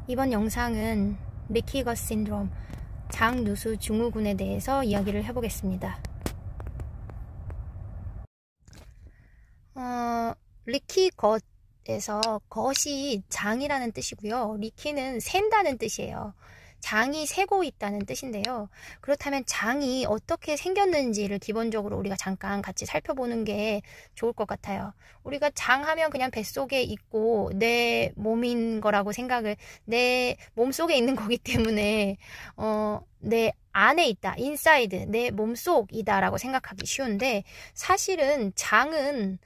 이번 영상은 리키거스 신드롬, 장누수 증후군에 대해서 이야기를 해보겠습니다. 리키것에서 것이 장이라는 뜻이고요. 리키는 샌다는 뜻이에요. 장이 새고 있다는 뜻인데요. 그렇다면 장이 어떻게 생겼는지를 기본적으로 우리가 잠깐 같이 살펴보는 게 좋을 것 같아요. 우리가 장하면 그냥 뱃속에 있고 내 몸인 거라고 생각을, 내 몸속에 있는 거기 때문에 내 안에 있다, 인사이드, 내 몸속이다 라고 생각하기 쉬운데, 사실은 장은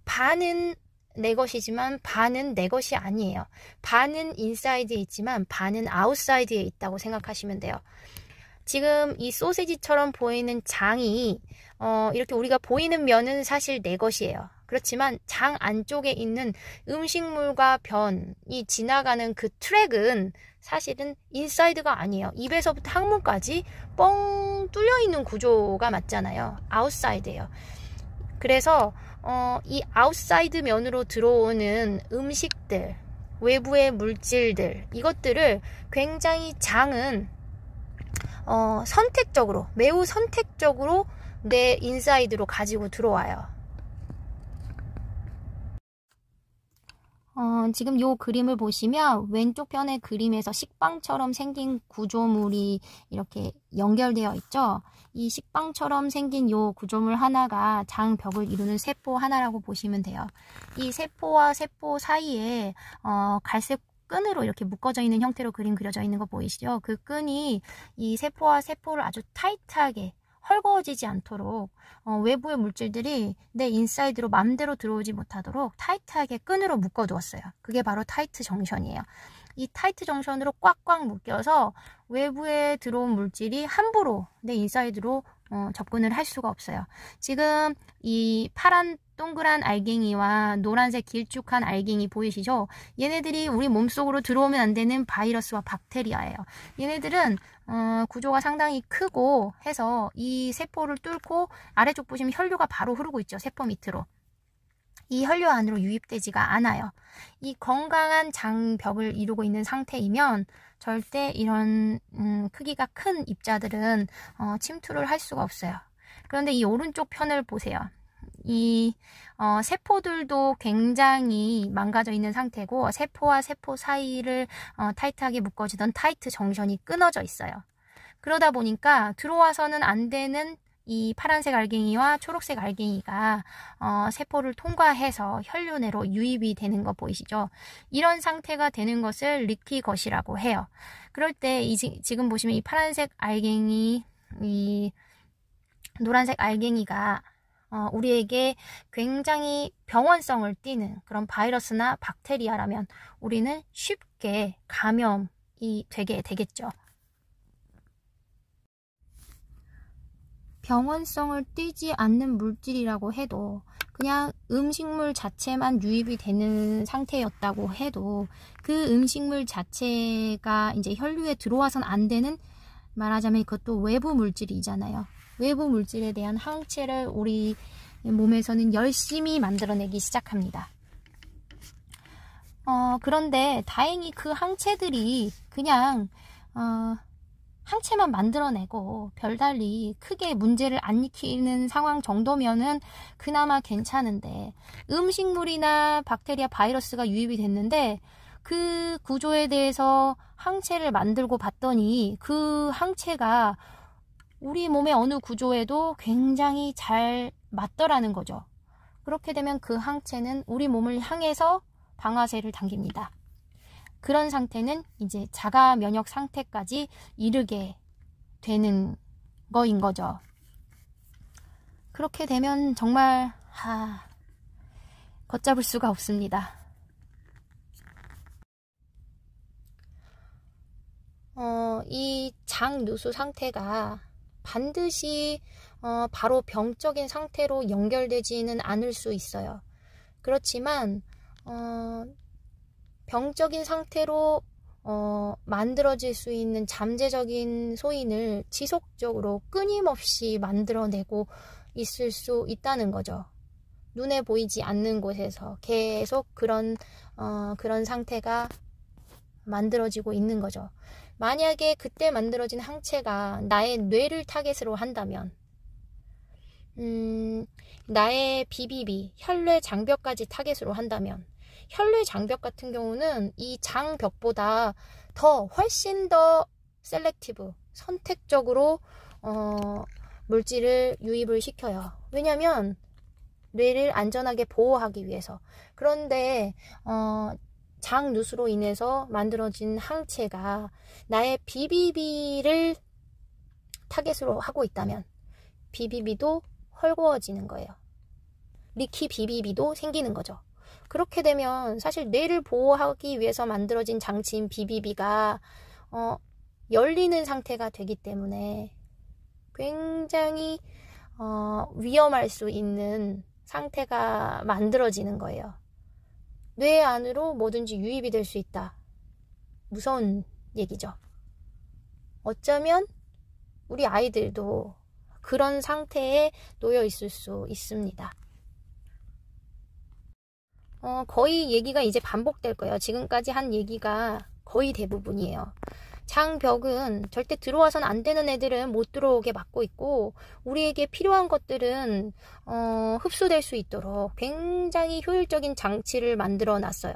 반은 내 것이지만 반은 내 것이 아니에요. 반은 인사이드에 있지만 반은 아웃사이드에 있다고 생각하시면 돼요. 지금 이 소세지처럼 보이는 장이 이렇게 우리가 보이는 면은 사실 내 것이에요. 그렇지만 장 안쪽에 있는 음식물과 변이 지나가는 그 트랙은 사실은 인사이드가 아니에요. 입에서부터 항문까지 뻥 뚫려 있는 구조가 맞잖아요. 아웃사이드예요. 그래서 이 아웃사이드 면으로 들어오는 음식들, 외부의 물질들, 이것들을 굉장히 장은 선택적으로, 매우 선택적으로 내 인사이드로 가지고 들어와요. 지금 이 그림을 보시면 왼쪽 편의 그림에서 식빵처럼 생긴 구조물이 이렇게 연결되어 있죠. 이 식빵처럼 생긴 이 구조물 하나가 장벽을 이루는 세포 하나라고 보시면 돼요. 이 세포와 세포 사이에 갈색 끈으로 이렇게 묶어져 있는 형태로 그림 그려져 있는 거 보이시죠? 그 끈이 이 세포와 세포를 아주 타이트하게 헐거워지지 않도록 외부의 물질들이 내 인사이드로 맘대로 들어오지 못하도록 타이트하게 끈으로 묶어두었어요. 그게 바로 타이트 정션이에요. 이 타이트 정션으로 꽉꽉 묶여서 외부에 들어온 물질이 함부로 내 인사이드로 접근을 할 수가 없어요. 지금 이 파란 동그란 알갱이와 노란색 길쭉한 알갱이 보이시죠? 얘네들이 우리 몸속으로 들어오면 안 되는 바이러스와 박테리아예요. 얘네들은 구조가 상당히 크고 해서 이 세포를 뚫고 아래쪽 보시면 혈류가 바로 흐르고 있죠. 세포 밑으로. 이 혈류 안으로 유입되지가 않아요. 이 건강한 장벽을 이루고 있는 상태이면 절대 이런 크기가 큰 입자들은 침투를 할 수가 없어요. 그런데 이 오른쪽 편을 보세요. 이 세포들도 굉장히 망가져 있는 상태고, 세포와 세포 사이를 타이트하게 묶어주던 타이트 정션이 끊어져 있어요. 그러다 보니까 들어와서는 안 되는 이 파란색 알갱이와 초록색 알갱이가 세포를 통과해서 혈류 내로 유입이 되는 거 보이시죠? 이런 상태가 되는 것을 리키것이라고 해요. 그럴 때 지금 보시면 이 파란색 알갱이, 이 노란색 알갱이가 우리에게 굉장히 병원성을 띠는 그런 바이러스나 박테리아라면 우리는 쉽게 감염이 되게 되겠죠. 병원성을 띠지 않는 물질이라고 해도, 그냥 음식물 자체만 유입이 되는 상태였다고 해도 그 음식물 자체가 이제 혈류에 들어와선 안 되는, 말하자면 그것도 외부 물질이잖아요. 외부 물질에 대한 항체를 우리 몸에서는 열심히 만들어내기 시작합니다. 그런데 다행히 그 항체들이 그냥 항체만 만들어내고 별달리 크게 문제를 안 일으키는 상황 정도면은 그나마 괜찮은데, 음식물이나 박테리아, 바이러스가 유입이 됐는데 그 구조에 대해서 항체를 만들고 봤더니 그 항체가 우리 몸의 어느 구조에도 굉장히 잘 맞더라는 거죠. 그렇게 되면 그 항체는 우리 몸을 향해서 방아쇠를 당깁니다. 그런 상태는 이제 자가 면역 상태까지 이르게 되는 거인 거죠. 그렇게 되면 정말 걷잡을 수가 없습니다. 이 장누수 상태가 반드시 바로 병적인 상태로 연결되지는 않을 수 있어요. 그렇지만 병적인 상태로 만들어질 수 있는 잠재적인 소인을 지속적으로 끊임없이 만들어내고 있을 수 있다는 거죠. 눈에 보이지 않는 곳에서 계속 그런 상태가 만들어지고 있는 거죠. 만약에 그때 만들어진 항체가 나의 뇌를 타겟으로 한다면 나의 BBB, 혈뇌 장벽까지 타겟으로 한다면 혈뇌 장벽 같은 경우는 이 장벽보다 훨씬 더 셀렉티브, 선택적으로 물질을 유입을 시켜요. 왜냐면 뇌를 안전하게 보호하기 위해서. 그런데 장누수로 인해서 만들어진 항체가 나의 BBB를 타겟으로 하고 있다면 BBB도 헐거워지는 거예요. 리키 BBB도 생기는 거죠. 그렇게 되면 사실 뇌를 보호하기 위해서 만들어진 장치인 BBB가 열리는 상태가 되기 때문에 굉장히 위험할 수 있는 상태가 만들어지는 거예요. 뇌 안으로 뭐든지 유입이 될 수 있다. 무서운 얘기죠. 어쩌면 우리 아이들도 그런 상태에 놓여 있을 수 있습니다. 거의 얘기가 이제 반복될 거예요. 지금까지 한 얘기가 거의 대부분이에요. 장벽은 절대 들어와서는 안 되는 애들은 못 들어오게 막고 있고, 우리에게 필요한 것들은 흡수될 수 있도록 굉장히 효율적인 장치를 만들어 놨어요.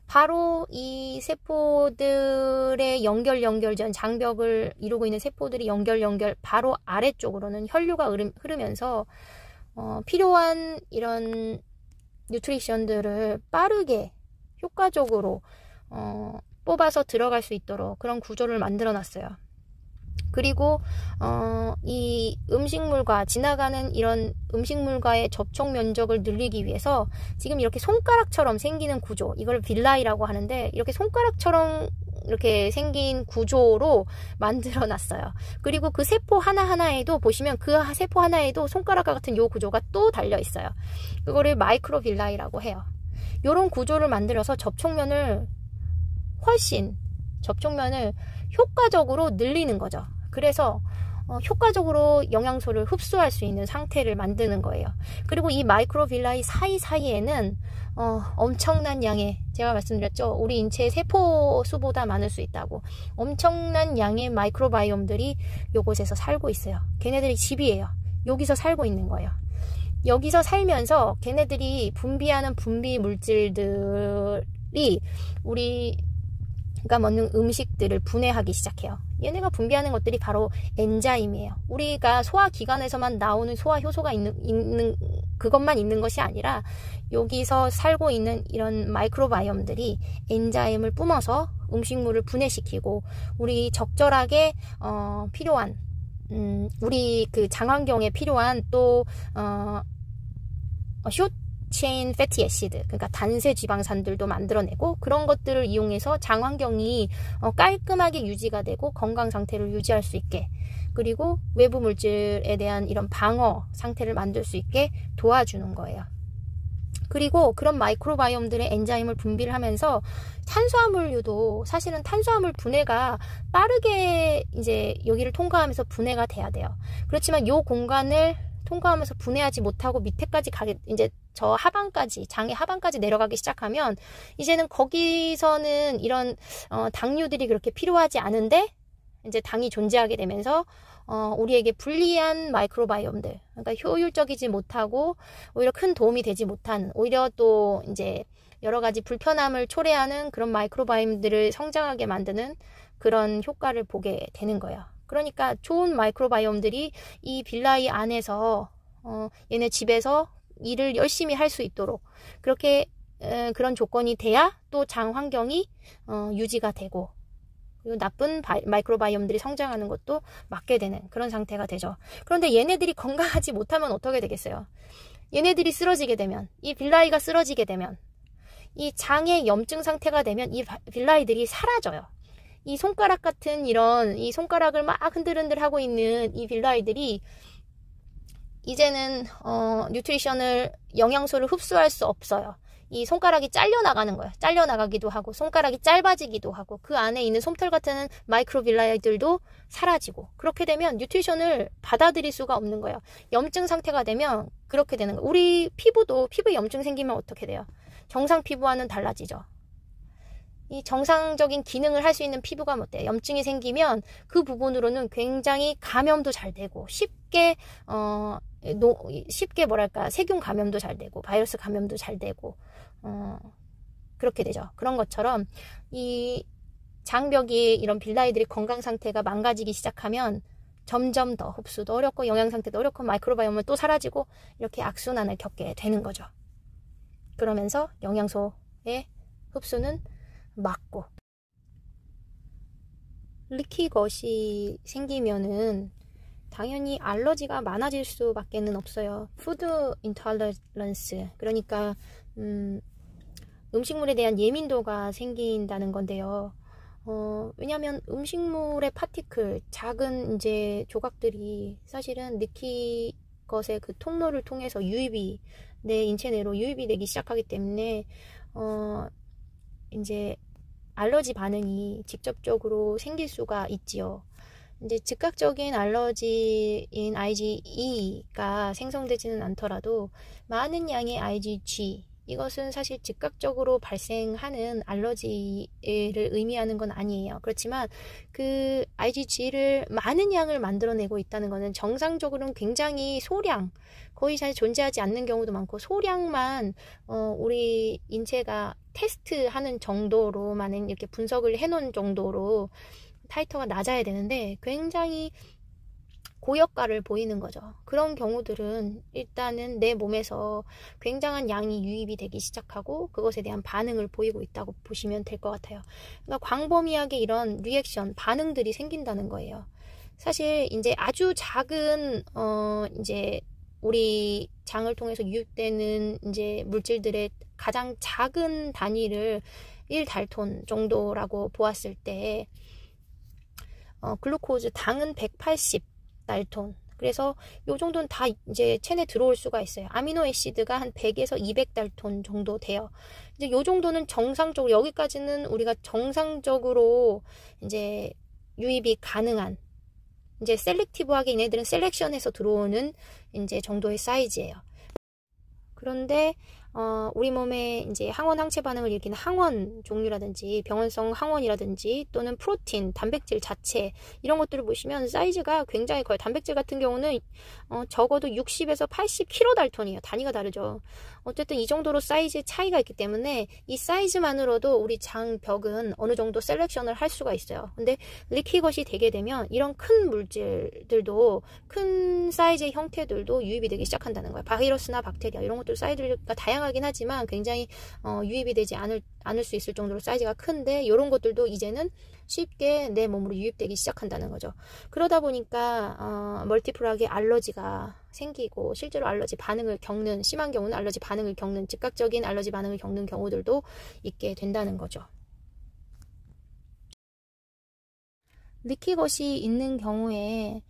바로 이 세포들의 연결전, 장벽을 이루고 있는 세포들이 연결 바로 아래쪽으로는 혈류가 흐르면서 필요한 이런 뉴트리션들을 빠르게 효과적으로 뽑아서 들어갈 수 있도록 그런 구조를 만들어 놨어요. 그리고 이 음식물과 지나가는 이런 음식물과의 접촉 면적을 늘리기 위해서 지금 이렇게 손가락처럼 생기는 구조, 이걸 빌라이라고 하는데, 이렇게 손가락처럼 이렇게 생긴 구조로 만들어 놨어요. 그리고 그 세포 하나하나에도 보시면 그 세포 하나에도 손가락과 같은 요 구조가 또 달려 있어요. 그거를 마이크로 빌라이라고 해요. 요런 구조를 만들어서 접촉면을 효과적으로 늘리는 거죠. 그래서 효과적으로 영양소를 흡수할 수 있는 상태를 만드는 거예요. 그리고 이 마이크로빌라이 사이사이에는 엄청난 양의, 제가 말씀드렸죠, 우리 인체의 세포 수보다 많을 수 있다고, 엄청난 양의 마이크로바이옴들이 요곳에서 살고 있어요. 걔네들이 집이에요. 여기서 살고 있는 거예요. 여기서 살면서 걔네들이 분비하는 분비 물질들이 우리가 먹는 음식들을 분해하기 시작해요. 얘네가 분비하는 것들이 바로 엔자임이에요. 우리가 소화기관에서만 나오는 소화효소가 있는 그것만 있는 것이 아니라 여기서 살고 있는 이런 마이크로바이옴들이 엔자임을 뿜어서 음식물을 분해시키고 우리 적절하게 필요한 우리 그 장환경에 필요한 또 숏체인 패티 애시드, 그러니까 단세 지방산들도 만들어내고, 그런 것들을 이용해서 장환경이 깔끔하게 유지가 되고 건강 상태를 유지할 수 있게, 그리고 외부 물질에 대한 이런 방어 상태를 만들 수 있게 도와주는 거예요. 그리고 그런 마이크로바이옴들의 엔자임을 분비를 하면서 탄수화물류도, 사실은 탄수화물 분해가 빠르게 이제 여기를 통과하면서 분해가 돼야 돼요. 그렇지만 요 공간을 통과하면서 분해하지 못하고 밑에까지 이제 저 하반까지, 장의 하반까지 내려가기 시작하면 이제는 거기서는 이런 당류들이 그렇게 필요하지 않은데 이제 당이 존재하게 되면서 우리에게 불리한 마이크로바이옴들, 그러니까 효율적이지 못하고 오히려 큰 도움이 되지 못한, 오히려 또 이제 여러 가지 불편함을 초래하는 그런 마이크로바이옴들을 성장하게 만드는 그런 효과를 보게 되는 거예요. 그러니까 좋은 마이크로바이옴들이 이 빌라이 안에서 얘네 집에서 일을 열심히 할 수 있도록 그렇게 그런 조건이 돼야 또 장 환경이 유지가 되고, 그리고 나쁜 마이크로바이옴들이 성장하는 것도 막게 되는 그런 상태가 되죠. 그런데 얘네들이 건강하지 못하면 어떻게 되겠어요? 얘네들이 쓰러지게 되면, 이 빌라이가 쓰러지게 되면, 이 장의 염증 상태가 되면 이 빌라이들이 사라져요. 이 손가락 같은 이 손가락을 막 흔들흔들 하고 있는 이 빌라이들이 이제는 뉴트리션을, 영양소를 흡수할 수 없어요. 이 손가락이 잘려나가는 거예요. 잘려나가기도 하고 손가락이 짧아지기도 하고 그 안에 있는 솜털 같은 마이크로빌라이들도 사라지고, 그렇게 되면 뉴트리션을 받아들일 수가 없는 거예요. 염증 상태가 되면 그렇게 되는 거예요. 우리 피부에 염증 생기면 어떻게 돼요? 정상 피부와는 달라지죠. 이 정상적인 기능을 할 수 있는 피부가 어때요? 염증이 생기면 그 부분으로는 굉장히 감염도 잘 되고 쉽게 뭐랄까 세균 감염도 잘 되고 바이러스 감염도 잘 되고 그렇게 되죠. 그런 것처럼 이 장벽이 이런 빌라이들의 건강 상태가 망가지기 시작하면 점점 더 흡수도 어렵고 영양 상태도 어렵고 마이크로바이옴은 또 사라지고 이렇게 악순환을 겪게 되는 거죠. 그러면서 영양소의 흡수는 막고 리키것이 생기면은 당연히 알러지가 많아질 수밖에는 없어요. 푸드 인톨러런스, 그러니까 음식물에 대한 예민도가 생긴다는 건데요. 왜냐면 음식물의 파티클, 작은 이제 조각들이 사실은 리키것의 그 통로를 통해서 유입이 내 인체 내로 유입이 되기 시작하기 때문에 이제 알러지 반응이 직접적으로 생길 수가 있지요. 이제 즉각적인 알러지인 IgE가 생성되지는 않더라도 많은 양의 IgG, 이것은 사실 즉각적으로 발생하는 알러지를 의미하는 건 아니에요. 그렇지만 그 IgG를 많은 양을 만들어내고 있다는 것은 정상적으로는 굉장히 소량, 거의 잘 존재하지 않는 경우도 많고 소량만 우리 인체가 테스트하는 정도로만 이렇게 분석을 해놓은 정도로 타이터가 낮아야 되는데 굉장히 고효과를 보이는 거죠. 그런 경우들은 일단은 내 몸에서 굉장한 양이 유입이 되기 시작하고 그것에 대한 반응을 보이고 있다고 보시면 될 것 같아요. 그러니까 광범위하게 이런 리액션, 반응들이 생긴다는 거예요. 사실 이제 아주 작은 이제 우리 장을 통해서 유입되는 이제 물질들의 가장 작은 단위를 1달톤 정도라고 보았을 때 글루코즈 당은 180달톤, 그래서 요 정도는 다 이제 체내 들어올 수가 있어요. 아미노애시드가 한 100에서 200달톤 정도 돼요. 이제 요 정도는 정상적으로, 여기까지는 우리가 정상적으로 이제 유입이 가능한, 이제 셀렉티브하게 얘네들은 셀렉션해서 들어오는 이제 정도의 사이즈예요. 그런데 우리 몸에 이제 항원 항체 반응을 일으키는 항원 종류라든지 병원성 항원이라든지 또는 프로틴, 단백질 자체, 이런 것들을 보시면 사이즈가 굉장히 커요. 단백질 같은 경우는 적어도 60에서 80kDalton이에요. 단위가 다르죠. 어쨌든 이 정도로 사이즈 차이가 있기 때문에 이 사이즈만으로도 우리 장벽은 어느 정도 셀렉션을 할 수가 있어요. 근데 리키것이 되게 되면 이런 큰 물질들도, 큰 사이즈의 형태들도 유입이 되기 시작한다는 거예요. 바이러스나 박테리아 이런 것들 사이즈가 다양하긴 하지만 굉장히 유입이 되지 않을 수 있을 정도로 사이즈가 큰데, 이런 것들도 이제는 쉽게 내 몸으로 유입되기 시작한다는 거죠. 그러다 보니까 멀티플하게 알러지가 생기고 실제로 알러지 반응을 겪는, 심한 경우는 알러지 반응을 겪는, 즉각적인 알러지 반응을 겪는 경우들도 있게 된다는 거죠. 리키것이 있는 경우에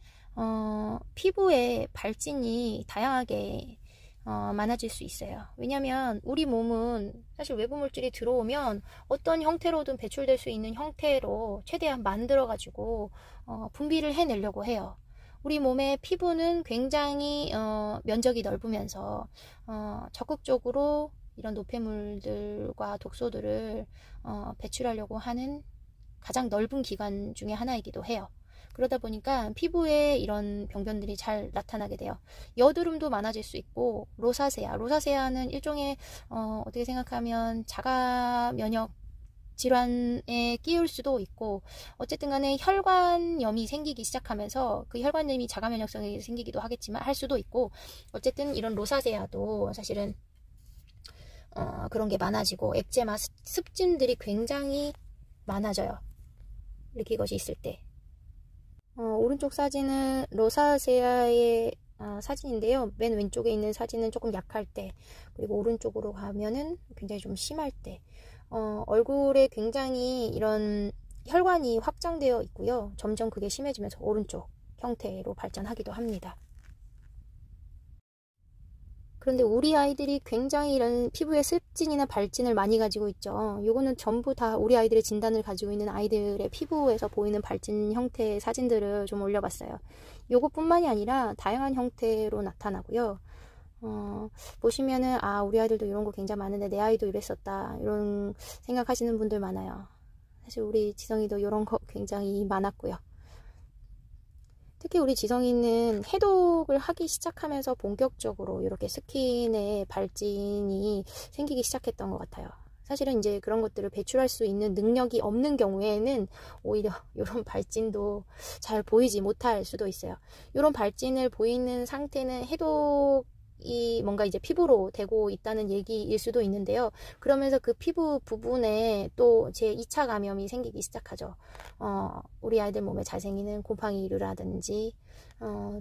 피부에 발진이 다양하게 많아질 수 있어요. 왜냐면 우리 몸은 사실 외부 물질이 들어오면 어떤 형태로든 배출될 수 있는 형태로 최대한 만들어 가지고 분비를 해내려고 해요. 우리 몸의 피부는 굉장히 면적이 넓으면서 적극적으로 이런 노폐물들과 독소들을 배출하려고 하는 가장 넓은 기관 중에 하나이기도 해요. 그러다 보니까 피부에 이런 병변들이 잘 나타나게 돼요. 여드름도 많아질 수 있고, 로사세아는 일종의 어떻게 생각하면 자가 면역 질환에 끼울 수도 있고, 어쨌든 간에 혈관염이 생기기 시작하면서 그 혈관염이 자가 면역성이 생기기도 하겠지만 할 수도 있고, 어쨌든 이런 로사세아도 사실은 그런 게 많아지고 엑제마, 습진들이 굉장히 많아져요. 이렇게 이것이 있을 때. 오른쪽 사진은 로사세아의 사진인데요. 맨 왼쪽에 있는 사진은 조금 약할 때, 그리고 오른쪽으로 가면은 굉장히 좀 심할 때, 얼굴에 굉장히 이런 혈관이 확장되어 있고요. 점점 그게 심해지면서 오른쪽 형태로 발전하기도 합니다. 그런데 우리 아이들이 굉장히 이런 피부에 습진이나 발진을 많이 가지고 있죠. 요거는 전부 다 우리 아이들의 진단을 가지고 있는 아이들의 피부에서 보이는 발진 형태의 사진들을 좀 올려봤어요. 요것뿐만이 아니라 다양한 형태로 나타나고요. 보시면은 우리 아이들도 이런 거 굉장히 많은데 내 아이도 이랬었다 이런 생각하시는 분들 많아요. 사실 우리 지성이도 이런 거 굉장히 많았고요. 특히 우리 지성이는 해독을 하기 시작하면서 본격적으로 이렇게 스킨에 발진이 생기기 시작했던 것 같아요. 사실은 이제 그런 것들을 배출할 수 있는 능력이 없는 경우에는 오히려 이런 발진도 잘 보이지 못할 수도 있어요. 이런 발진을 보이는 상태는 해독이 뭔가 이제 피부로 되고 있다는 얘기일 수도 있는데요. 그러면서 그 피부 부분에 또 제2차 감염이 생기기 시작하죠. 우리 아이들 몸에 잘 생기는 곰팡이류라든지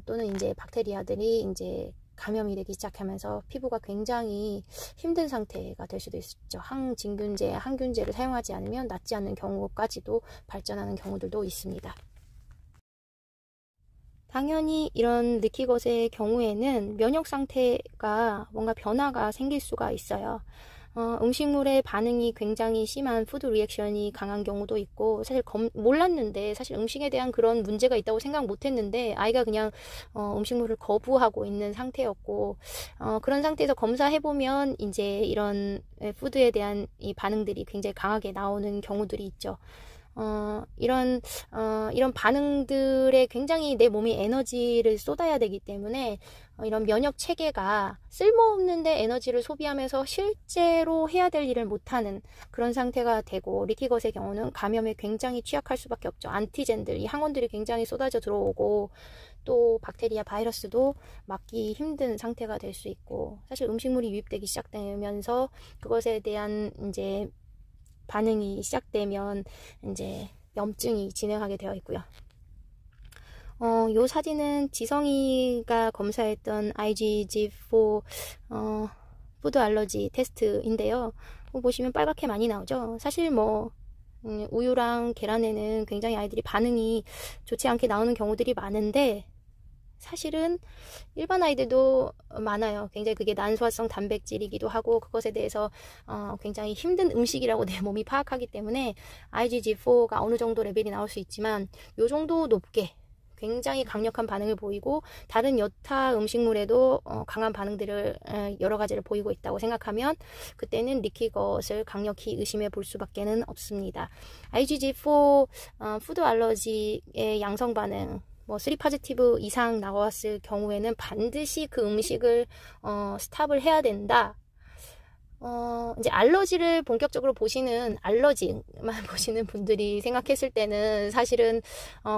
또는 이제 박테리아들이 이제 감염이 되기 시작하면서 피부가 굉장히 힘든 상태가 될 수도 있죠. 항진균제, 항균제를 사용하지 않으면 낫지 않는 경우까지도 발전하는 경우들도 있습니다. 당연히 이런 리키것의 경우에는 면역 상태가 뭔가 변화가 생길 수가 있어요. 음식물의 반응이 굉장히 심한 푸드 리액션이 강한 경우도 있고, 사실 몰랐는데 사실 음식에 대한 그런 문제가 있다고 생각 못했는데 아이가 그냥 음식물을 거부하고 있는 상태였고, 그런 상태에서 검사해보면 이제 이런 푸드에 대한 이 반응들이 굉장히 강하게 나오는 경우들이 있죠. 이런 반응들에 굉장히 내 몸이 에너지를 쏟아야 되기 때문에 이런 면역 체계가 쓸모없는데 에너지를 소비하면서 실제로 해야 될 일을 못하는 그런 상태가 되고, 리키것의 경우는 감염에 굉장히 취약할 수밖에 없죠. 안티젠들, 이 항원들이 굉장히 쏟아져 들어오고 또 박테리아, 바이러스도 막기 힘든 상태가 될 수 있고, 사실 음식물이 유입되기 시작되면서 그것에 대한 이제 반응이 시작되면 이제 염증이 진행하게 되어 있고요. 요 사진은 지성이가 검사했던 IgG4 푸드 알러지 테스트인데요. 보시면 빨갛게 많이 나오죠. 사실 뭐 우유랑 계란에는 굉장히 아이들이 반응이 좋지 않게 나오는 경우들이 많은데, 사실은 일반 아이들도 많아요. 굉장히 그게 난소화성 단백질이기도 하고 그것에 대해서 굉장히 힘든 음식이라고 내 몸이 파악하기 때문에 IgG4가 어느 정도 레벨이 나올 수 있지만, 요 정도 높게 굉장히 강력한 반응을 보이고 다른 여타 음식물에도 강한 반응들을 여러 가지를 보이고 있다고 생각하면 그때는 리키것을 강력히 의심해 볼 수밖에 없습니다. IgG4 푸드 알러지의 양성 반응 3 포지티브 이상 나왔을 경우에는 반드시 그 음식을 스탑을 해야 된다. 이제 알러지를 본격적으로 보시는, 알러지만 보시는 분들이 생각했을 때는 사실은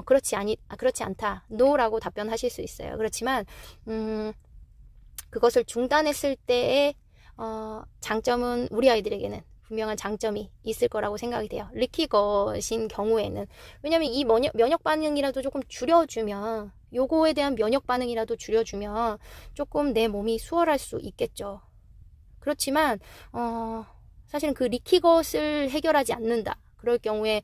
그렇지 않다, no라고 답변하실 수 있어요. 그렇지만 그것을 중단했을 때의 장점은 우리 아이들에게는 분명한 장점이 있을 거라고 생각이 돼요. 리키것인 경우에는. 왜냐면 이 면역 반응이라도 조금 줄여주면, 요거에 대한 면역 반응이라도 줄여주면 조금 내 몸이 수월할 수 있겠죠. 그렇지만 사실은 그 리키것을 해결하지 않는다. 그럴 경우에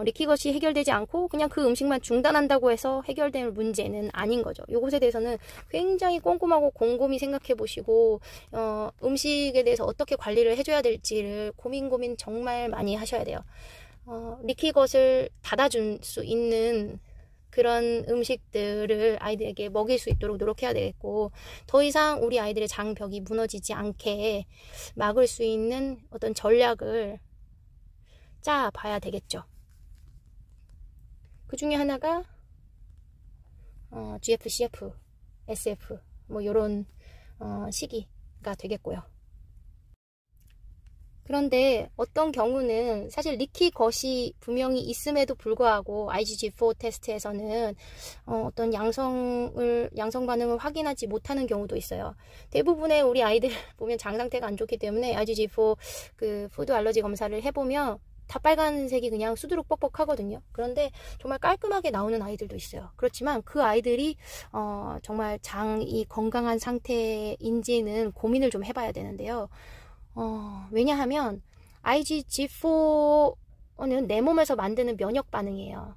리키것이 해결되지 않고 그냥 그 음식만 중단한다고 해서 해결될 문제는 아닌 거죠. 이것에 대해서는 굉장히 꼼꼼하고 곰곰이 생각해 보시고 음식에 대해서 어떻게 관리를 해줘야 될지를 고민 정말 많이 하셔야 돼요. 리키것을 닫아줄 수 있는 그런 음식들을 아이들에게 먹일 수 있도록 노력해야 되겠고, 더 이상 우리 아이들의 장벽이 무너지지 않게 막을 수 있는 어떤 전략을 짜봐야 되겠죠. 그 중에 하나가 GF, CF, SF 이런 시기가 되겠고요. 그런데 어떤 경우는 사실 리키것이 분명히 있음에도 불구하고 IgG4 테스트에서는 어떤 양성 반응을 확인하지 못하는 경우도 있어요. 대부분의 우리 아이들 보면 장 상태가 안 좋기 때문에 IgG4 그 푸드 알러지 검사를 해보면 다 빨간색이 그냥 수두룩 뻑뻑하거든요. 그런데 정말 깔끔하게 나오는 아이들도 있어요. 그렇지만 그 아이들이 정말 장이 건강한 상태인지는 고민을 좀 해봐야 되는데요. 왜냐하면 IgG4는 내 몸에서 만드는 면역 반응이에요.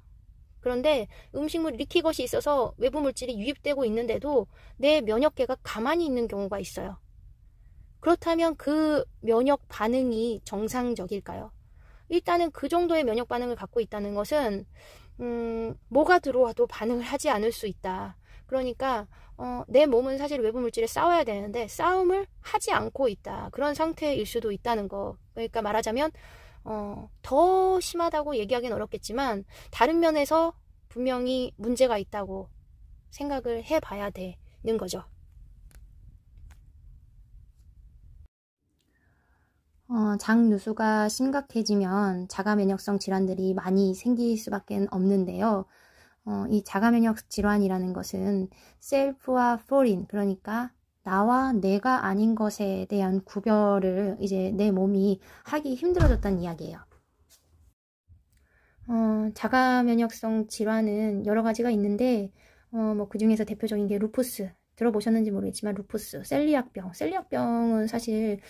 그런데 음식물 리키것이 있어서 외부 물질이 유입되고 있는데도 내 면역계가 가만히 있는 경우가 있어요. 그렇다면 그 면역 반응이 정상적일까요? 일단은 그 정도의 면역 반응을 갖고 있다는 것은 뭐가 들어와도 반응을 하지 않을 수 있다. 그러니까 내 몸은 사실 외부 물질에 싸워야 되는데 싸움을 하지 않고 있다. 그런 상태일 수도 있다는 거. 그러니까 말하자면 더 심하다고 얘기하기는 어렵겠지만 다른 면에서 분명히 문제가 있다고 생각을 해봐야 되는 거죠. 장 누수가 심각해지면 자가면역성 질환들이 많이 생길 수밖에 없는데요. 이 자가면역 질환이라는 것은 셀프와 포린, 그러니까 나와 내가 아닌 것에 대한 구별을 이제 내 몸이 하기 힘들어졌다는 이야기예요. 자가면역성 질환은 여러 가지가 있는데 뭐 그중에서 대표적인 게 루푸스, 들어보셨는지 모르겠지만 루푸스, 셀리악병은 사실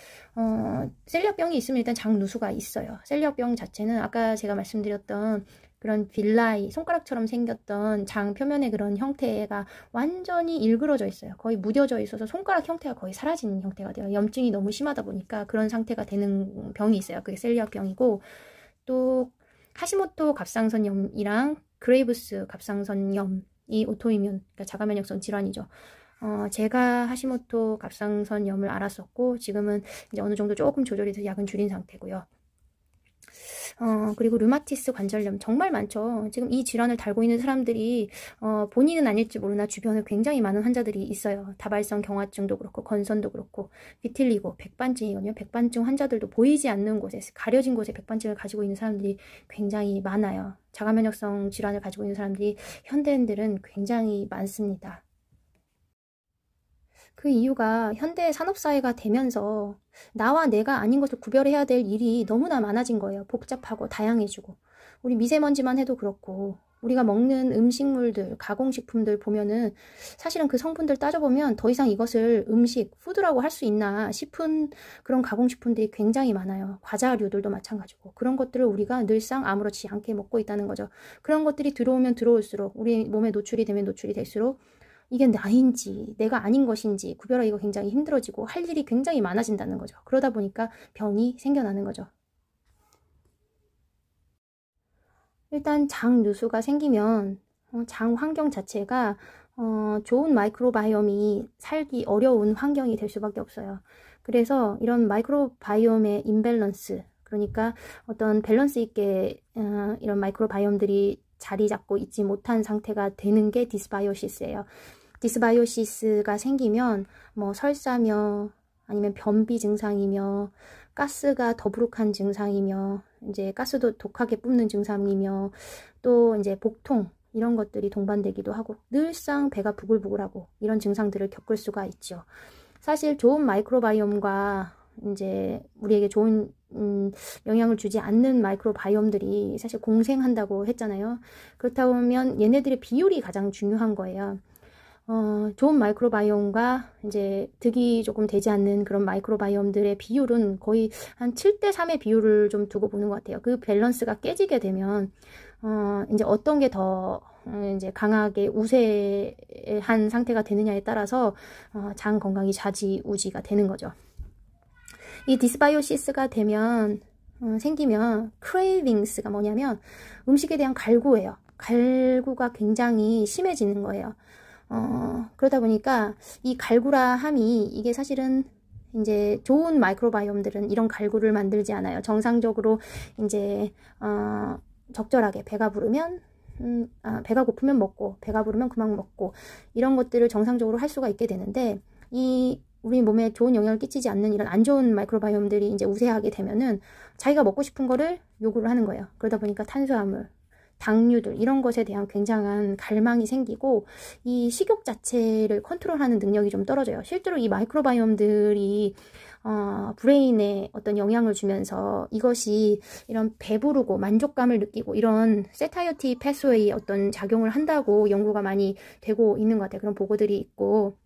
셀리악병이 있으면 일단 장누수가 있어요. 셀리악병 자체는 아까 제가 말씀드렸던 그런 빌라이, 손가락처럼 생겼던 장 표면의 그런 형태가 완전히 일그러져 있어요. 거의 무뎌져 있어서 손가락 형태가 거의 사라지는 형태가 돼요. 염증이 너무 심하다 보니까 그런 상태가 되는 병이 있어요. 그게 셀리악병이고, 또 하시모토 갑상선염이랑 그레이브스 갑상선염이 오토이뮨, 그러니까 자가면역성 질환이죠. 제가 하시모토 갑상선염을 앓았었고 지금은 이제 어느 정도 조금 조절이 돼서 약은 줄인 상태고요. 그리고 류마티스 관절염 정말 많죠. 지금 이 질환을 달고 있는 사람들이 본인은 아닐지 모르나 주변에 굉장히 많은 환자들이 있어요. 다발성 경화증도 그렇고 건선도 그렇고 비틸리고 백반증이거든요. 백반증 환자들도 보이지 않는 곳에, 가려진 곳에 백반증을 가지고 있는 사람들이 굉장히 많아요. 자가면역성 질환을 가지고 있는 사람들이 현대인들은 굉장히 많습니다. 그 이유가 현대 산업사회가 되면서 나와 내가 아닌 것을 구별해야 될 일이 너무나 많아진 거예요. 복잡하고 다양해지고. 우리 미세먼지만 해도 그렇고 우리가 먹는 음식물들, 가공식품들 보면은 사실은 그 성분들 따져보면 더 이상 이것을 음식, 푸드라고 할 수 있나 싶은 그런 가공식품들이 굉장히 많아요. 과자류들도 마찬가지고. 그런 것들을 우리가 늘상 아무렇지 않게 먹고 있다는 거죠. 그런 것들이 들어오면 들어올수록, 우리 몸에 노출이 되면 노출이 될수록 이게 나인지 내가 아닌 것인지 구별하기가 굉장히 힘들어지고 할 일이 굉장히 많아진다는 거죠. 그러다 보니까 병이 생겨나는 거죠. 일단 장 누수가 생기면 장 환경 자체가 좋은 마이크로바이옴이 살기 어려운 환경이 될 수밖에 없어요. 그래서 이런 마이크로바이옴의 임밸런스, 그러니까 어떤 밸런스 있게 이런 마이크로바이옴들이 자리 잡고 있지 못한 상태가 되는 게 디스바이오시스예요. 디스바이오시스가 생기면 뭐 설사며 아니면 변비 증상이며 가스가 더부룩한 증상이며 이제 가스도 독하게 뿜는 증상이며 또 이제 복통 이런 것들이 동반되기도 하고 늘상 배가 부글부글하고 이런 증상들을 겪을 수가 있죠. 사실 좋은 마이크로바이옴과 이제 우리에게 좋은 영향을 주지 않는 마이크로바이옴들이 사실 공생한다고 했잖아요. 그렇다 보면 얘네들의 비율이 가장 중요한 거예요. 좋은 마이크로바이옴과 이제 득이 조금 되지 않는 그런 마이크로바이옴들의 비율은 거의 한 7대 3의 비율을 좀 두고 보는 것 같아요. 그 밸런스가 깨지게 되면 이제 어떤 게 더 이제 강하게 우세한 상태가 되느냐에 따라서 장 건강이 좌지우지가 되는 거죠. 이 디스바이오시스가 되면 생기면 크레이빙스가 뭐냐면 음식에 대한 갈구예요. 갈구가 굉장히 심해지는 거예요. 그러다 보니까 이 갈구라함이 이게 사실은 이제 좋은 마이크로바이옴들은 이런 갈구를 만들지 않아요. 정상적으로 이제 적절하게 배가 부르면 배가 고프면 먹고 배가 부르면 그만 먹고 이런 것들을 정상적으로 할 수가 있게 되는데 이 우리 몸에 좋은 영향을 끼치지 않는 이런 안 좋은 마이크로바이옴들이 이제 우세하게 되면은 자기가 먹고 싶은 거를 요구를 하는 거예요. 그러다 보니까 탄수화물, 당류들 이런 것에 대한 굉장한 갈망이 생기고 이 식욕 자체를 컨트롤하는 능력이 좀 떨어져요. 실제로 이 마이크로바이옴들이 브레인에 어떤 영향을 주면서 이것이 이런 배부르고 만족감을 느끼고 이런 세타이어티 패스웨이의 어떤 작용을 한다고 연구가 많이 되고 있는 것 같아요. 그런 보고들이 있고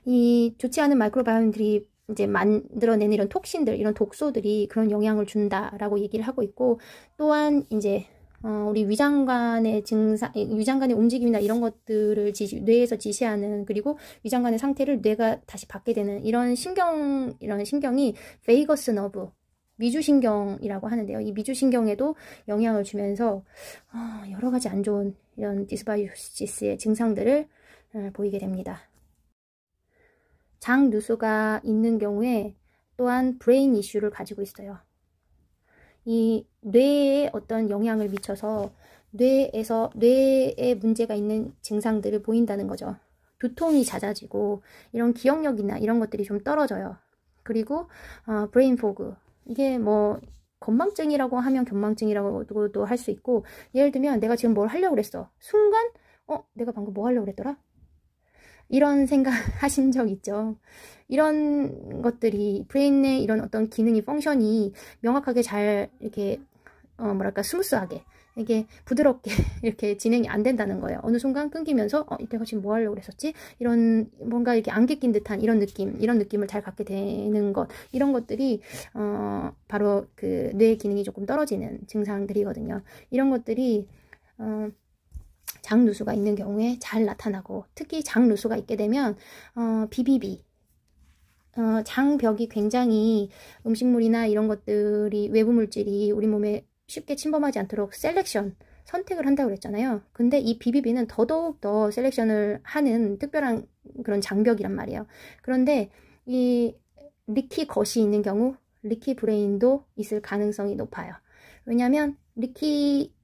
이 좋지 않은 마이크로바이옴들이 이제 만들어내는 이런 톡신들, 이런 독소들이 그런 영향을 준다라고 얘기를 하고 있고 또한 이제 우리 위장관의 증상, 위장관의 움직임이나 이런 것들을 뇌에서 지시하는 그리고 위장관의 상태를 뇌가 다시 받게 되는 이런 신경이 베이거스 너브, 미주신경이라고 하는데요. 이 미주신경에도 영향을 주면서 여러 가지 안 좋은 이런 디스바이오시스의 증상들을 보이게 됩니다. 장 누수가 있는 경우에 또한 브레인 이슈를 가지고 있어요. 이 뇌에 어떤 영향을 미쳐서 뇌에 문제가 있는 증상들을 보인다는 거죠. 두통이 잦아지고 이런 기억력이나 이런 것들이 좀 떨어져요. 그리고 브레인 포그, 이게 뭐 건망증이라고 하면 견망증이라고도 할 수 있고, 예를 들면 내가 지금 뭘 하려고 그랬어. 순간 내가 방금 뭐 하려고 그랬더라? 이런 생각 하신 적 있죠? 이런 것들이 브레인의 이런 어떤 기능이, 펑션이 명확하게 잘 이렇게 뭐랄까 스무스하게, 이게 부드럽게 이렇게 진행이 안 된다는 거예요. 어느 순간 끊기면서 내가 지금 뭐 하려고 그랬었지? 이런 뭔가 이렇게 안개 낀 듯한 이런 느낌을 잘 갖게 되는 것, 이런 것들이 바로 그 뇌 기능이 조금 떨어지는 증상들이거든요. 이런 것들이 장누수가 있는 경우에 잘 나타나고, 특히 장누수가 있게 되면 BBB, 장벽이 굉장히 음식물이나 이런 것들이, 외부 물질이 우리 몸에 쉽게 침범하지 않도록 선택을 한다고 그랬잖아요. 근데 이 BBB는 더더욱 더 셀렉션을 하는 특별한 그런 장벽이란 말이에요. 그런데 이 리키 겉이 있는 경우 리키 브레인도 있을 가능성이 높아요. 왜냐하면 리키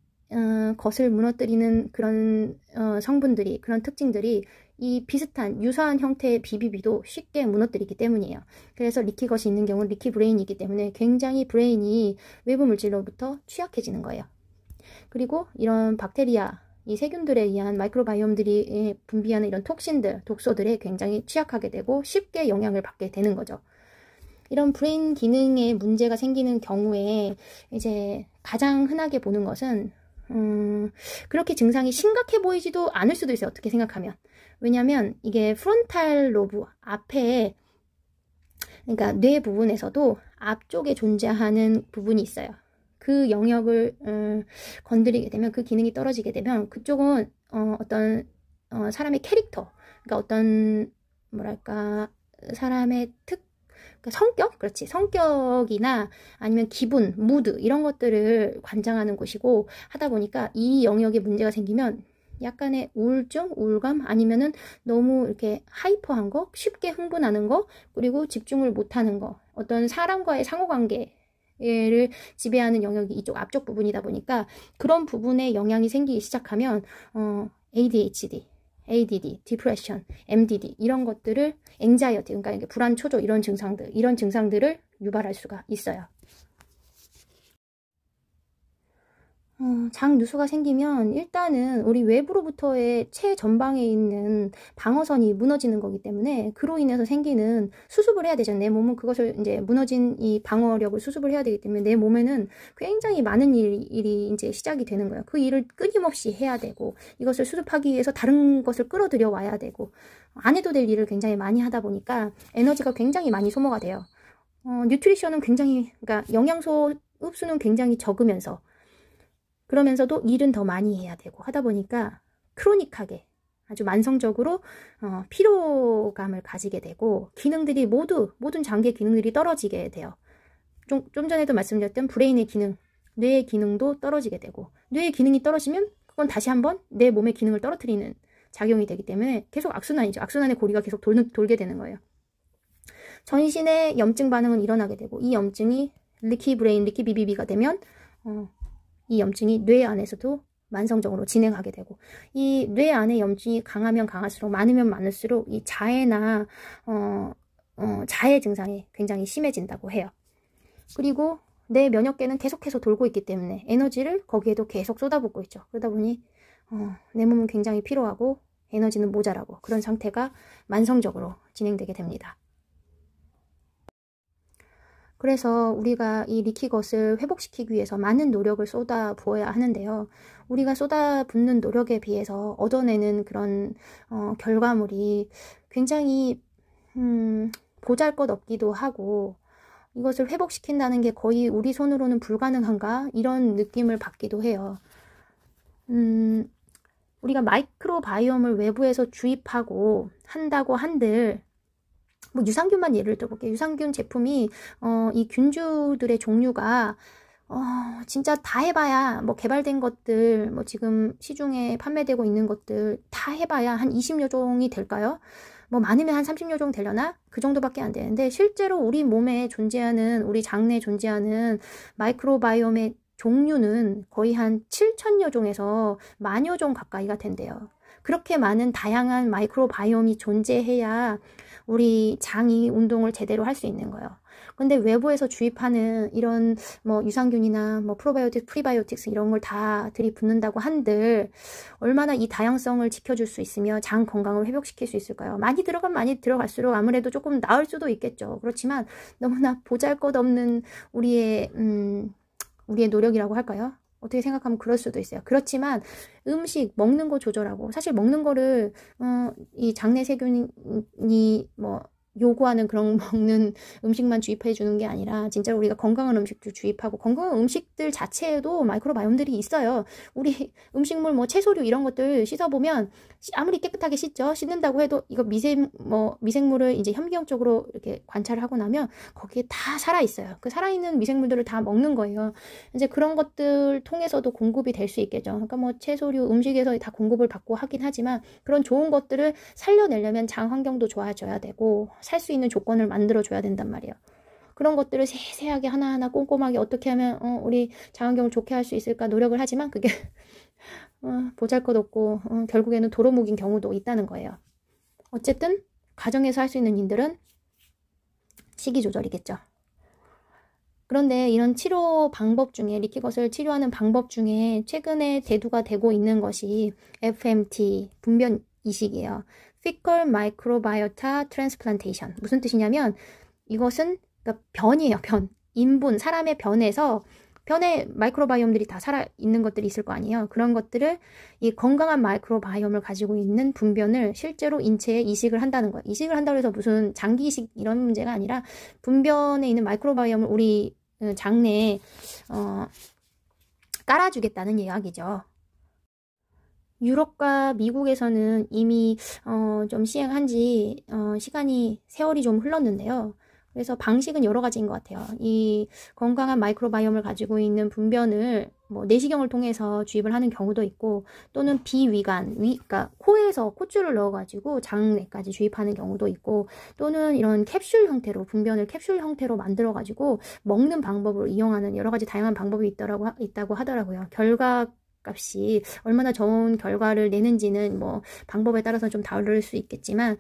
겉을 무너뜨리는 그런 성분들이, 그런 특징들이 이 비슷한 유사한 형태의 BBB도 쉽게 무너뜨리기 때문이에요. 그래서 리키 겉이 있는 경우는 리키 브레인이기 때문에 굉장히 브레인이 외부 물질로부터 취약해지는 거예요. 그리고 이런 박테리아, 이 세균들에 의한 마이크로바이옴들이 분비하는 이런 톡신들, 독소들에 굉장히 취약하게 되고 쉽게 영향을 받게 되는 거죠. 이런 브레인 기능에 문제가 생기는 경우에 이제 가장 흔하게 보는 것은 그렇게 증상이 심각해 보이지도 않을 수도 있어요. 어떻게 생각하면. 왜냐면 이게 프론탈 로브 앞에, 그러니까 뇌 부분에서도 앞쪽에 존재하는 부분이 있어요. 그 영역을 건드리게 되면, 그 기능이 떨어지게 되면 그쪽은 어떤 사람의 캐릭터, 그러니까 어떤 뭐랄까 사람의 그러니까 성격? 그렇지. 성격이나 아니면 기분, 무드, 이런 것들을 관장하는 곳이고, 하다 보니까 이 영역에 문제가 생기면 약간의 우울증, 우울감, 아니면은 너무 이렇게 하이퍼한 거, 쉽게 흥분하는 거, 그리고 집중을 못하는 거, 어떤 사람과의 상호관계를 지배하는 영역이 이쪽 앞쪽 부분이다 보니까 그런 부분에 영향이 생기기 시작하면 ADHD, ADD, 디프레션, MDD 이런 것들을, 앵자이어티, 그러니까 이게 불안, 초조, 이런 증상들을 유발할 수가 있어요. 장누수가 생기면 일단은 우리 외부로부터의 체전방에 있는 방어선이 무너지는 거기 때문에, 그로 인해서 생기는 수습을 해야 되잖아요. 내 몸은 그것을 이제 무너진 이 방어력을 수습을 해야 되기 때문에 내 몸에는 굉장히 많은 일이 이제 시작이 되는 거예요. 그 일을 끊임없이 해야 되고, 이것을 수습하기 위해서 다른 것을 끌어들여 와야 되고, 안 해도 될 일을 굉장히 많이 하다 보니까 에너지가 굉장히 많이 소모가 돼요. 뉴트리션은 굉장히, 그러니까 영양소 흡수는 굉장히 적으면서, 그러면서도 일은 더 많이 해야 되고 하다 보니까 크로닉하게, 아주 만성적으로 피로감을 가지게 되고, 기능들이 모든 장기의 기능들이 떨어지게 돼요. 좀 전에도 말씀드렸던 브레인의 기능, 뇌의 기능도 떨어지게 되고, 뇌의 기능이 떨어지면 그건 다시 한번 내 몸의 기능을 떨어뜨리는 작용이 되기 때문에 계속 악순환이죠. 악순환의 고리가 계속 돌게 되는 거예요. 전신의 염증 반응은 일어나게 되고, 이 염증이 리키 브레인, 리키 BBB가 되면 이 염증이 뇌 안에서도 만성적으로 진행하게 되고, 이 뇌 안에 염증이 강하면 강할수록, 많으면 많을수록 이 자해나 자해 증상이 굉장히 심해진다고 해요. 그리고 내 면역계는 계속해서 돌고 있기 때문에 에너지를 거기에도 계속 쏟아붓고 있죠. 그러다 보니 내 몸은 굉장히 피로하고 에너지는 모자라고, 그런 상태가 만성적으로 진행되게 됩니다. 그래서 우리가 이 리키 겉을 회복시키기 위해서 많은 노력을 쏟아 부어야 하는데요. 우리가 쏟아붓는 노력에 비해서 얻어내는 그런 결과물이 굉장히 보잘것없기도 하고, 이것을 회복시킨다는 게 거의 우리 손으로는 불가능한가? 이런 느낌을 받기도 해요. 우리가 마이크로바이옴을 외부에서 주입하고 한다고 한들, 뭐 유산균만 예를 들어볼게요. 유산균 제품이 이 균주들의 종류가 진짜 다 해봐야 뭐 개발된 것들, 뭐 지금 시중에 판매되고 있는 것들 다 해봐야 한 20여 종이 될까요? 뭐 많으면 한 30여 종 되려나? 그 정도밖에 안 되는데 실제로 우리 몸에 존재하는, 우리 장내에 존재하는 마이크로바이옴의 종류는 거의 한 7천여 종에서 10,000여 종 가까이가 된대요. 그렇게 많은 다양한 마이크로바이옴이 존재해야 우리 장이 운동을 제대로 할 수 있는 거예요. 근데 외부에서 주입하는 이런 뭐 유산균이나 뭐 프로바이오틱스, 프리바이오틱스 이런 걸 다 들이붓는다고 한들 얼마나 이 다양성을 지켜줄 수 있으며 장 건강을 회복시킬 수 있을까요? 많이 들어가면 많이 들어갈수록 아무래도 조금 나을 수도 있겠죠. 그렇지만 너무나 보잘것없는 우리의 노력이라고 할까요? 어떻게 생각하면 그럴 수도 있어요. 그렇지만 음식 먹는 거 조절하고, 사실 먹는 거를 이 장내 세균이 뭐 요구하는 그런 먹는 음식만 주입해 주는 게 아니라 진짜 우리가 건강한 음식도 주입하고, 건강한 음식들 자체에도 마이크로바이옴들이 있어요. 우리 음식물 뭐 채소류 이런 것들 씻어보면 아무리 깨끗하게 씻는다고 해도 이거 미생물을 이제 현미경적으로 이렇게 관찰을 하고 나면 거기에 다 살아있어요. 그 살아있는 미생물들을 다 먹는 거예요. 이제 그런 것들 통해서도 공급이 될 수 있겠죠. 그러니까 뭐 채소류 음식에서 다 공급을 받고 하긴 하지만 그런 좋은 것들을 살려내려면 장 환경도 좋아져야 되고 살 수 있는 조건을 만들어줘야 된단 말이에요. 그런 것들을 세세하게 하나하나 꼼꼼하게 어떻게 하면 우리 장 환경을 좋게 할 수 있을까 노력을 하지만 그게 보잘것없고 결국에는 도루묵인 경우도 있다는 거예요. 어쨌든 가정에서 할 수 있는 일들은 식이 조절이겠죠. 그런데 이런 치료 방법 중에, 리키것을 치료하는 방법 중에 최근에 대두가 되고 있는 것이 FMT, 분변 이식이에요. Fecal Microbiota Transplantation. 무슨 뜻이냐면 이것은 그러니까 변이에요. 인분, 사람의 변에 마이크로바이옴들이 다 살아있는 것들이 있을 거 아니에요. 그런 것들을, 이 건강한 마이크로바이옴을 가지고 있는 분변을 실제로 인체에 이식을 한다는 거예요. 이식을 한다고 해서 무슨 장기 이식 이런 문제가 아니라 분변에 있는 마이크로바이옴을 우리 장내에 깔아주겠다는 이야기죠. 유럽과 미국에서는 이미 좀 시행한 지 세월이 좀 흘렀는데요. 그래서 방식은 여러 가지인 것 같아요. 이 건강한 마이크로바이옴을 가지고 있는 분변을 뭐 내시경을 통해서 주입을 하는 경우도 있고, 또는 비위관, 그러니까 코에서 콧줄을 넣어가지고 장내까지 주입하는 경우도 있고, 또는 이런 캡슐 형태로, 분변을 캡슐 형태로 만들어가지고 먹는 방법을 이용하는 여러 가지 다양한 방법이 있다고 하더라고요. 결과 값이 얼마나 좋은 결과를 내는지는 뭐 방법에 따라서 좀 다를 수 있겠지만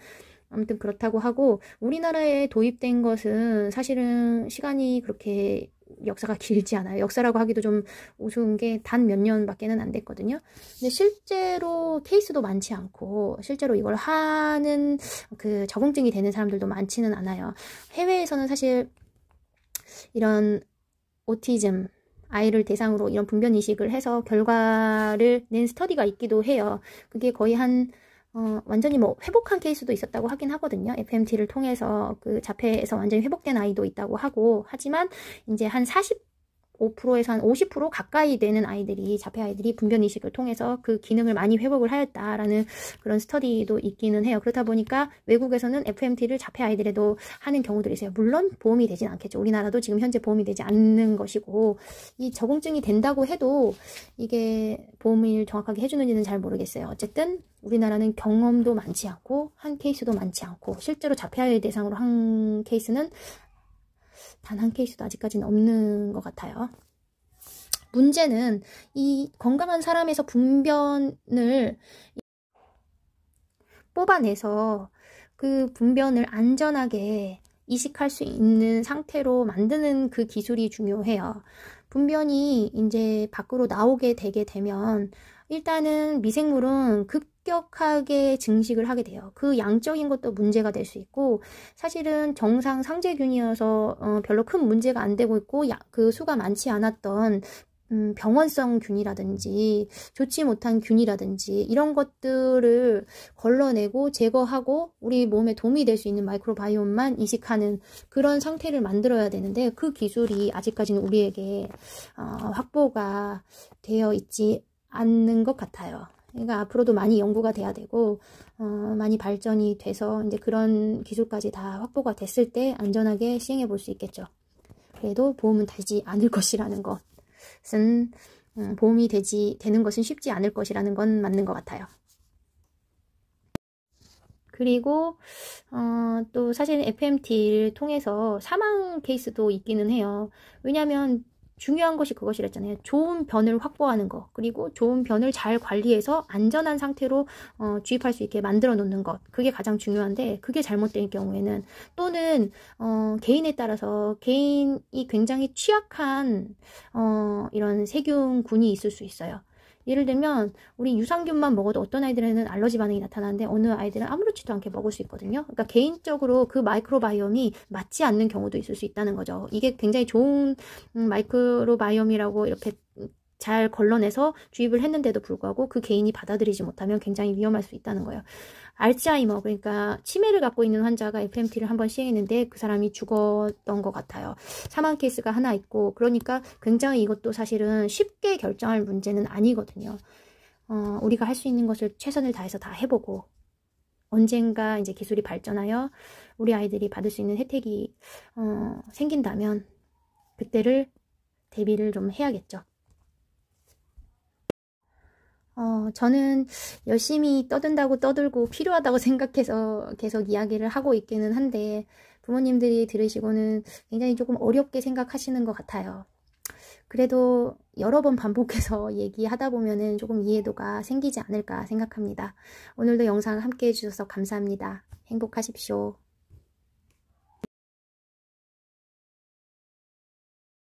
아무튼 그렇다고 하고, 우리나라에 도입된 것은 사실은 시간이 그렇게 역사가 길지 않아요. 역사라고 하기도 좀 우스운 게 단 몇 년밖에는 안 됐거든요. 근데 실제로 케이스도 많지 않고 실제로 이걸 하는 그 적응증이 되는 사람들도 많지는 않아요. 해외에서는 사실 이런 오티즘 아이를 대상으로 이런 분변 이식을 해서 결과를 낸 스터디가 있기도 해요. 그게 거의 완전히 뭐 회복한 케이스도 있었다고 하긴 하거든요. FMT를 통해서 그 자폐에서 완전히 회복된 아이도 있다고 하고, 하지만 이제 한 45%에서 한 50% 가까이 되는 아이들이, 자폐 아이들이 분변 이식을 통해서 그 기능을 많이 회복을 하였다라는 그런 스터디도 있기는 해요. 그렇다 보니까 외국에서는 FMT를 자폐 아이들에도 하는 경우들이 있어요. 물론 보험이 되진 않겠죠. 우리나라도 지금 현재 보험이 되지 않는 것이고, 이 적응증이 된다고 해도 이게 보험을 정확하게 해주는지는 잘 모르겠어요. 어쨌든 우리나라는 경험도 많지 않고 한 케이스도 많지 않고, 실제로 자폐 아이 대상으로 한 케이스는 단 한 케이스도 아직까지는 없는 것 같아요. 문제는 이 건강한 사람에서 분변을 뽑아내서 그 분변을 안전하게 이식할 수 있는 상태로 만드는 그 기술이 중요해요. 분변이 이제 밖으로 나오게 되게 되면 일단은 미생물은 급격하게 증식을 하게 돼요. 그 양적인 것도 문제가 될 수 있고, 사실은 정상 상재균이어서 별로 큰 문제가 안 되고 있고, 그 수가 많지 않았던 병원성 균이라든지 좋지 못한 균이라든지 이런 것들을 걸러내고 제거하고 우리 몸에 도움이 될 수 있는 마이크로바이옴만 이식하는 그런 상태를 만들어야 되는데, 그 기술이 아직까지는 우리에게 확보가 되어 있지 않는 것 같아요. 그러니까 앞으로도 많이 연구가 돼야 되고 많이 발전이 돼서 이제 그런 기술까지 다 확보가 됐을 때 안전하게 시행해 볼 수 있겠죠. 그래도 보험은 되지 않을 것이라는 것. 것은 보험이 되는 것은 쉽지 않을 것이라는 건 맞는 것 같아요. 그리고 또 사실 FMT를 통해서 사망 케이스도 있기는 해요. 왜냐하면 중요한 것이 그것이랬잖아요. 좋은 변을 확보하는 것, 그리고 좋은 변을 잘 관리해서 안전한 상태로 주입할 수 있게 만들어 놓는 것, 그게 가장 중요한데, 그게 잘못된 경우에는, 또는 개인에 따라서 개인이 굉장히 취약한 이런 세균군이 있을 수 있어요. 예를 들면 우리 유산균만 먹어도 어떤 아이들에는 알러지 반응이 나타나는데 어느 아이들은 아무렇지도 않게 먹을 수 있거든요. 그러니까 개인적으로 그 마이크로바이옴이 맞지 않는 경우도 있을 수 있다는 거죠. 이게 굉장히 좋은 마이크로바이옴이라고 이렇게 잘 걸러내서 주입을 했는데도 불구하고 그 개인이 받아들이지 못하면 굉장히 위험할 수 있다는 거예요. 알츠하이머, 그러니까 치매를 갖고 있는 환자가 FMT를 한번 시행했는데 그 사람이 죽었던 것 같아요. 사망 케이스가 하나 있고, 그러니까 굉장히 이것도 사실은 쉽게 결정할 문제는 아니거든요. 우리가 할 수 있는 것을 최선을 다해서 다 해보고, 언젠가 이제 기술이 발전하여 우리 아이들이 받을 수 있는 혜택이 생긴다면 그때를 대비를 좀 해야겠죠. 저는 열심히 떠든다고 떠들고 필요하다고 생각해서 계속 이야기를 하고 있기는 한데, 부모님들이 들으시고는 굉장히 조금 어렵게 생각하시는 것 같아요. 그래도 여러 번 반복해서 얘기하다 보면은 조금 이해도가 생기지 않을까 생각합니다. 오늘도 영상 함께 해주셔서 감사합니다. 행복하십시오.